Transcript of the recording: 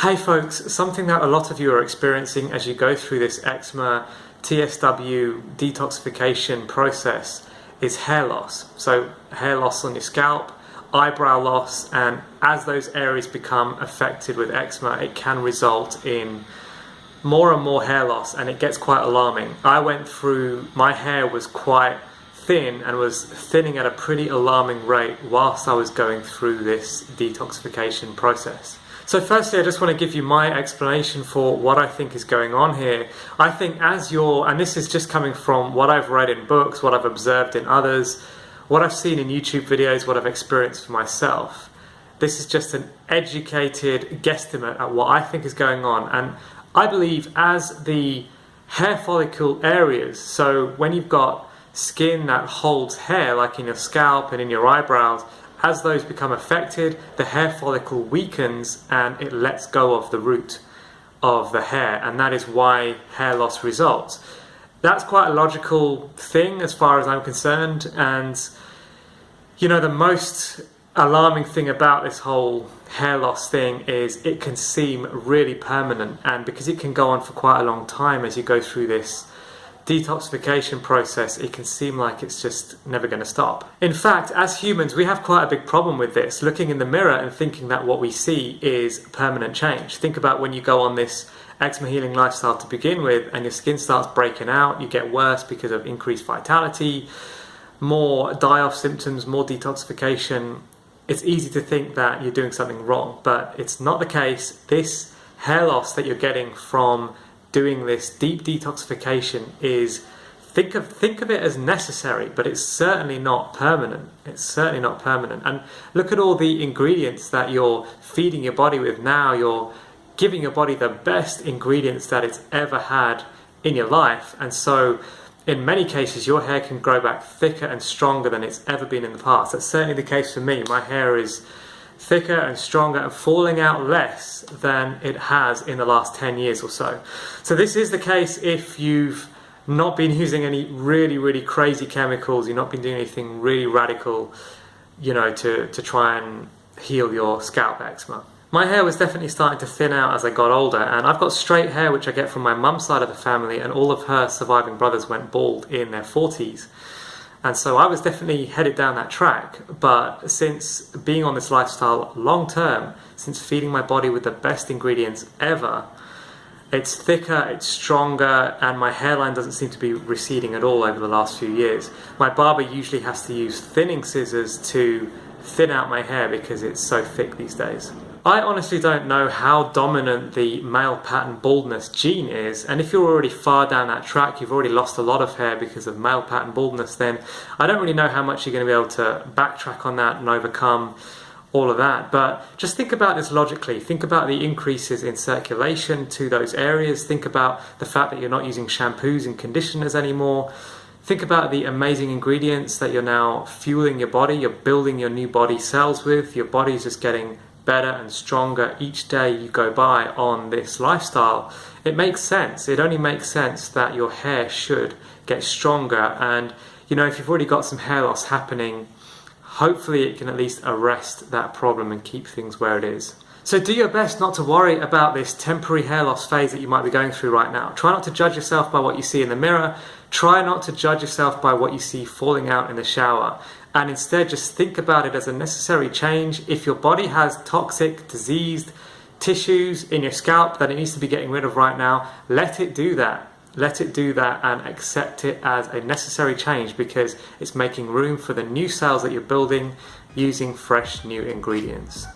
Hey folks, something that a lot of you are experiencing as you go through this eczema, TSW, detoxification process is hair loss. So hair loss on your scalp, eyebrow loss, and as those areas become affected with eczema, it can result in more and more hair loss, and it gets quite alarming. I went through, my hair was quite thin and was thinning at a pretty alarming rate whilst I was going through this detoxification process. So firstly, I just want to give you my explanation for what I think is going on here. I think and this is just coming from what I've read in books, what I've observed in others, what I've seen in YouTube videos, what I've experienced for myself. This is just an educated guesstimate at what I think is going on. And I believe as the hair follicle areas, so when you've got skin that holds hair, like in your scalp and in your eyebrows, as those become affected, the hair follicle weakens and it lets go of the root of the hair, and that is why hair loss results. That's quite a logical thing as far as I'm concerned, and you know, the most alarming thing about this whole hair loss thing is it can seem really permanent, and because it can go on for quite a long time as you go through this detoxification process, it can seem like it's just never going to stop. In fact, as humans, we have quite a big problem with this, looking in the mirror and thinking that what we see is permanent change. Think about when you go on this eczema healing lifestyle to begin with and your skin starts breaking out, you get worse because of increased vitality, more die-off symptoms, more detoxification. It's easy to think that you're doing something wrong, but it's not the case. This hair loss that you're getting from doing this deep detoxification is, think of it as necessary, but it's certainly not permanent. It's certainly not permanent. And look at all the ingredients that you're feeding your body with now. You're giving your body the best ingredients that it's ever had in your life, and so in many cases your hair can grow back thicker and stronger than it's ever been in the past. That's certainly the case for me. My hair is thicker and stronger and falling out less than it has in the last 10 years or so. So this is the case if you've not been using any really crazy chemicals, you've not been doing anything really radical, you know, to try and heal your scalp eczema. My hair was definitely starting to thin out as I got older, and I've got straight hair which I get from my mum's side of the family, and all of her surviving brothers went bald in their 40s. And so I was definitely headed down that track, but since being on this lifestyle long term, since feeding my body with the best ingredients ever, it's thicker, it's stronger, and my hairline doesn't seem to be receding at all over the last few years. My barber usually has to use thinning scissors to thin out my hair because it's so thick these days. I honestly don't know how dominant the male pattern baldness gene is, and if you're already far down that track, you've already lost a lot of hair because of male pattern baldness, then I don't really know how much you're going to be able to backtrack on that and overcome all of that. But just think about this logically. Think about the increases in circulation to those areas. Think about the fact that you're not using shampoos and conditioners anymore. Think about the amazing ingredients that you're now fueling your body, you're building your new body cells with. Your body's just getting better and stronger each day you go by on this lifestyle. It makes sense. It only makes sense that your hair should get stronger, and you know, if you've already got some hair loss happening, hopefully it can at least arrest that problem and keep things where it is. So do your best not to worry about this temporary hair loss phase that you might be going through right now. Try not to judge yourself by what you see in the mirror. Try not to judge yourself by what you see falling out in the shower. And instead just think about it as a necessary change. If your body has toxic, diseased tissues in your scalp that it needs to be getting rid of right now, let it do that. Let it do that and accept it as a necessary change, because it's making room for the new cells that you're building using fresh new ingredients.